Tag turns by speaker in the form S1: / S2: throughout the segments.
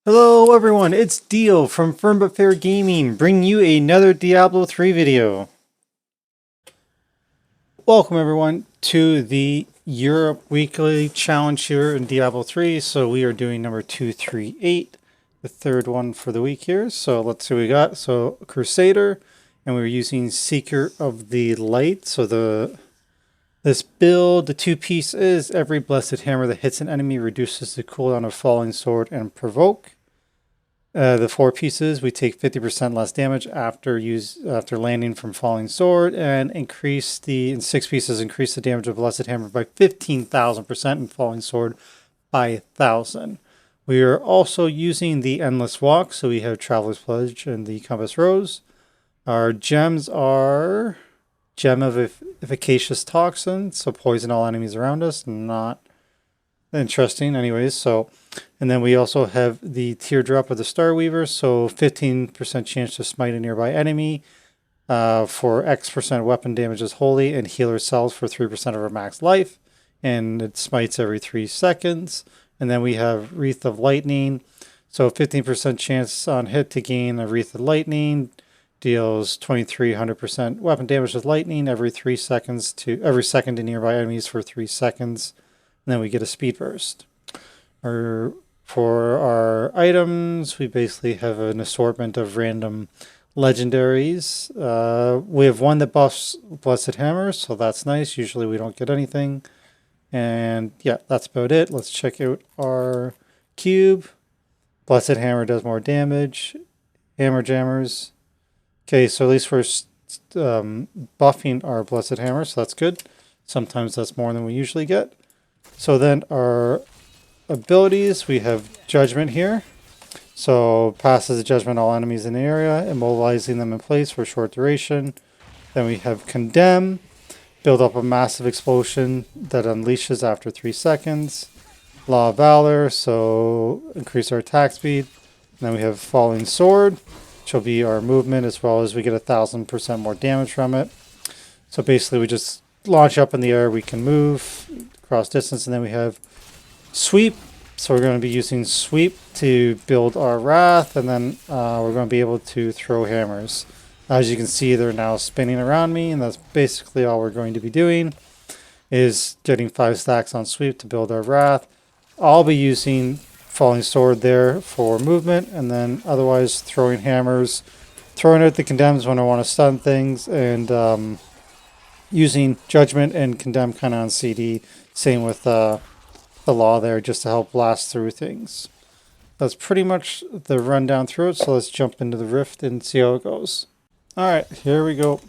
S1: Hello everyone, it's Dio from Firm But Fair Gaming, bringing you another Diablo 3 video. Welcome everyone to the Europe Weekly Challenge here in Diablo 3. So we are doing number 238, the third one for the week here. So let's see what we got. So Crusader, and we're using Seeker of the Light. So this build, the two-piece is every blessed hammer that hits an enemy reduces the cooldown of Falling Sword and Provoke. The four pieces, we take 50% less damage after landing from Falling Sword, and in six pieces, increase the damage of Blessed Hammer by 15,000% and Falling Sword by 1,000. We are also using the Endless Walk, so we have Traveler's Pledge and the Compass Rose. Our gems are Gem of Efficacious Toxin, so poison all enemies around us. Not interesting anyways, so... And then we also have the Teardrop of the Starweaver, so 15% chance to smite a nearby enemy for X% weapon damage is holy, and healer cells for 3% of our max life, and it smites every 3 seconds. And then we have Wreath of Lightning, so 15% chance on hit to gain a Wreath of Lightning, deals 2300% weapon damage with lightning every second to nearby enemies for 3 seconds, and then we get a speed burst. For our items, we basically have an assortment of random legendaries. We have one that buffs Blessed Hammer, so that's nice. Usually we don't get anything. And yeah, that's about it. Let's check out our cube. Blessed Hammer does more damage. Hammer Jammers. Okay, so at least we're buffing our Blessed Hammer, so that's good. Sometimes that's more than we usually get. So then our abilities, we have Judgment here. So passes the Judgment all enemies in the area, immobilizing them in place for a short duration. Then we have Condemn, build up a massive explosion that unleashes after 3 seconds. Law of Valor, so increase our attack speed. And then we have Falling Sword, which will be our movement, as well as we get 1,000% more damage from it. So basically we just launch up in the air, we can move across distance, and then we have Sweep, so we're going to be using Sweep to build our Wrath, and then we're going to be able to throw hammers. As you can see, they're now spinning around me, and that's basically all we're going to be doing, is getting 5 stacks on Sweep to build our Wrath. I'll be using Falling Sword there for movement, and then otherwise throwing hammers, throwing out the Condemns when I want to stun things, and using Judgment and Condemn kind of on CD. Same with the Law there, just to help blast through things. That's pretty much the rundown through it, so let's jump into the Rift and see how it goes. Alright, here we go.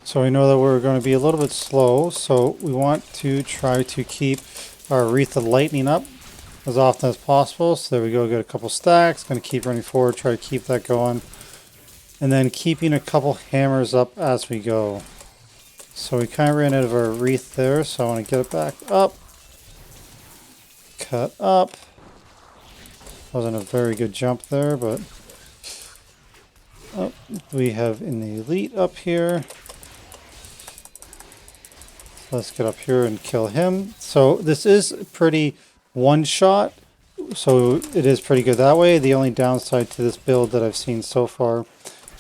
S1: So we know that we're going to be a little bit slow, so we want to try to keep our Wreath of Lightning up as often as possible. So there we go, get a couple stacks, going to keep running forward, try to keep that going. And then keeping a couple hammers up as we go. So we kind of ran out of our Wreath there, so I want to get it back up. Cut up. Wasn't a very good jump there, but we have an elite up here. Let's get up here and kill him. So this is pretty one shot, so it is pretty good that way. The only downside to this build that I've seen so far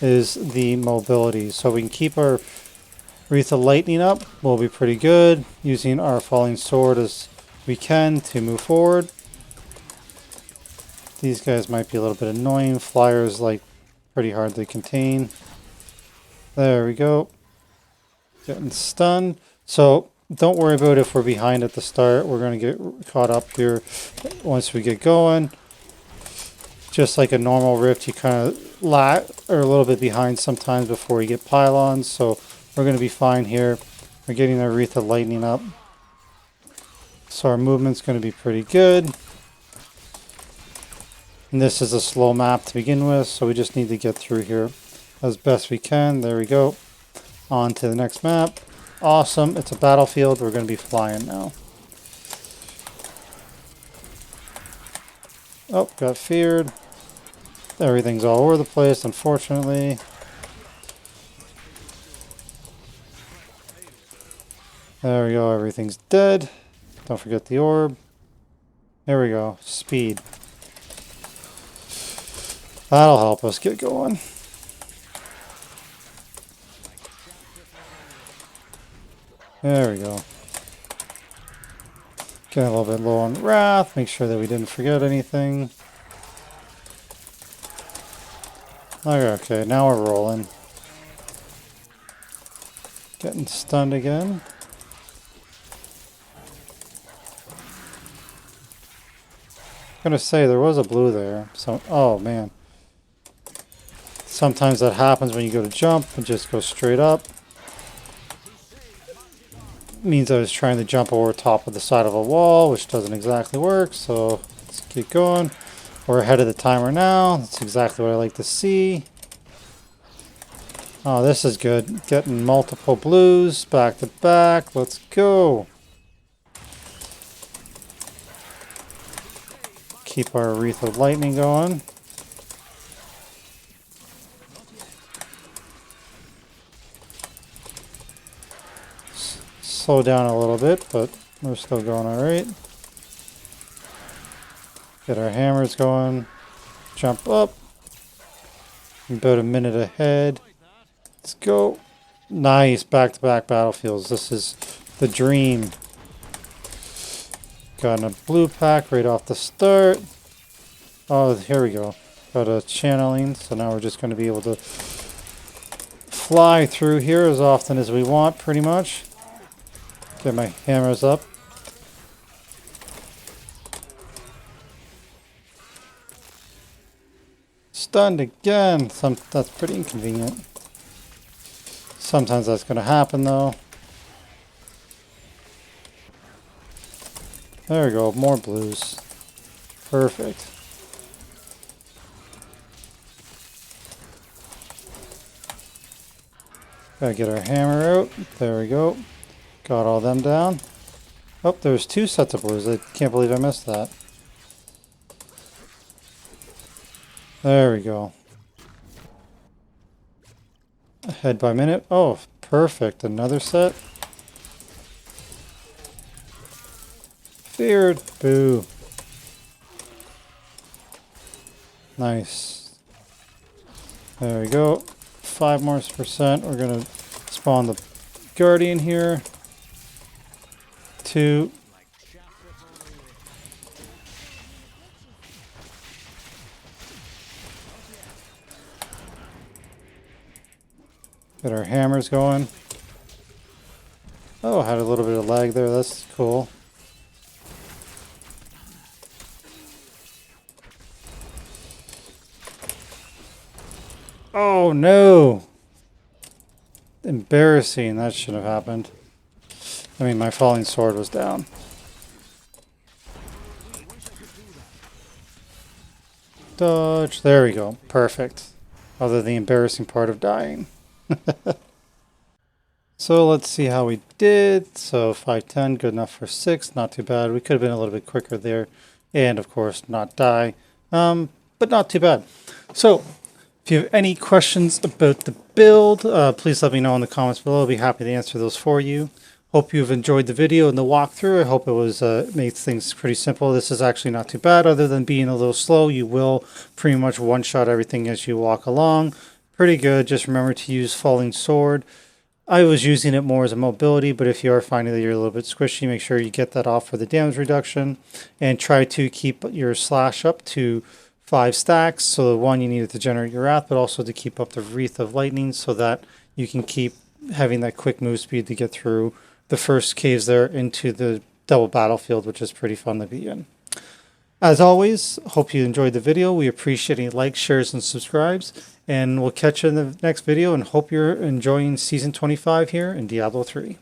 S1: is the mobility. So we can keep our Wreath of Lightning up, will be pretty good, using our Falling Sword as we can to move forward. These guys might be a little bit annoying. Flyers like pretty hard to contain. There we go. Getting stunned. So don't worry about if we're behind at the start. We're going to get caught up here once we get going. Just like a normal Rift, you kind of lag or a little bit behind sometimes before you get pylons. So we're going to be fine here. We're getting our Wreath of Lightning up. So our movement's going to be pretty good. And this is a slow map to begin with, so we just need to get through here as best we can. There we go. On to the next map. Awesome. It's a battlefield. We're going to be flying now. Oh, got feared. Everything's all over the place, unfortunately. There we go. Everything's dead. Don't forget the orb. There we go. Speed. That'll help us get going. There we go. Get a little bit low on wrath. Make sure that we didn't forget anything. Okay, now we're rolling. Getting stunned again. I'm gonna say there was a blue there. So, oh man. Sometimes that happens when you go to jump and just go straight up. Means I was trying to jump over top of the side of a wall, which doesn't exactly work. So let's keep going. We're ahead of the timer now. That's exactly what I like to see. Oh, this is good. Getting multiple blues back to back. Let's go. Keep our wreath of lightning going. Slow down a little bit, but we're still going all right. Get our hammers going. Jump up. About a minute ahead. Let's go. Nice back-to-back battlefields. This is the dream. Got a blue pack right off the start. Oh, here we go. Got a channeling, so now we're just going to be able to fly through here as often as we want, pretty much. Get my hammers up. Stunned again. That's pretty inconvenient. Sometimes that's going to happen though. There we go, more blues. Perfect. Gotta get our hammer out. There we go. Got all them down. Oh, there's two sets of blues. I can't believe I missed that. There we go. Ahead by minute. Oh, perfect. Another set. Feared. Boo. Nice. There we go. 5 more percent. We're going to spawn the Guardian here. 2. Get our hammers going. Oh, had a little bit of lag there. That's cool. Oh no! Embarrassing. That shouldn't have happened. I mean, my falling sword was down. Dodge. There we go. Perfect. Other than the embarrassing part of dying. So let's see how we did. So 510, good enough for 6. Not too bad. We could have been a little bit quicker there. And of course, not die. But not too bad. So if you have any questions about the build, please let me know in the comments below. I'll be happy to answer those for you. Hope you've enjoyed the video and the walkthrough. I hope it was made things pretty simple. This is actually not too bad. Other than being a little slow, you will pretty much one-shot everything as you walk along. Pretty good. Just remember to use Falling Sword. I was using it more as a mobility, but if you are finding that you're a little bit squishy, make sure you get that off for the damage reduction. And try to keep your slash up to 5 stacks. So the one, you need it to generate your wrath, but also to keep up the Wreath of Lightning so that you can keep having that quick move speed to get through the first caves there into the double battlefield, which is pretty fun to be in. As always, hope you enjoyed the video. We appreciate any likes, shares, and subscribes. And we'll catch you in the next video and hope you're enjoying Season 25 here in Diablo 3.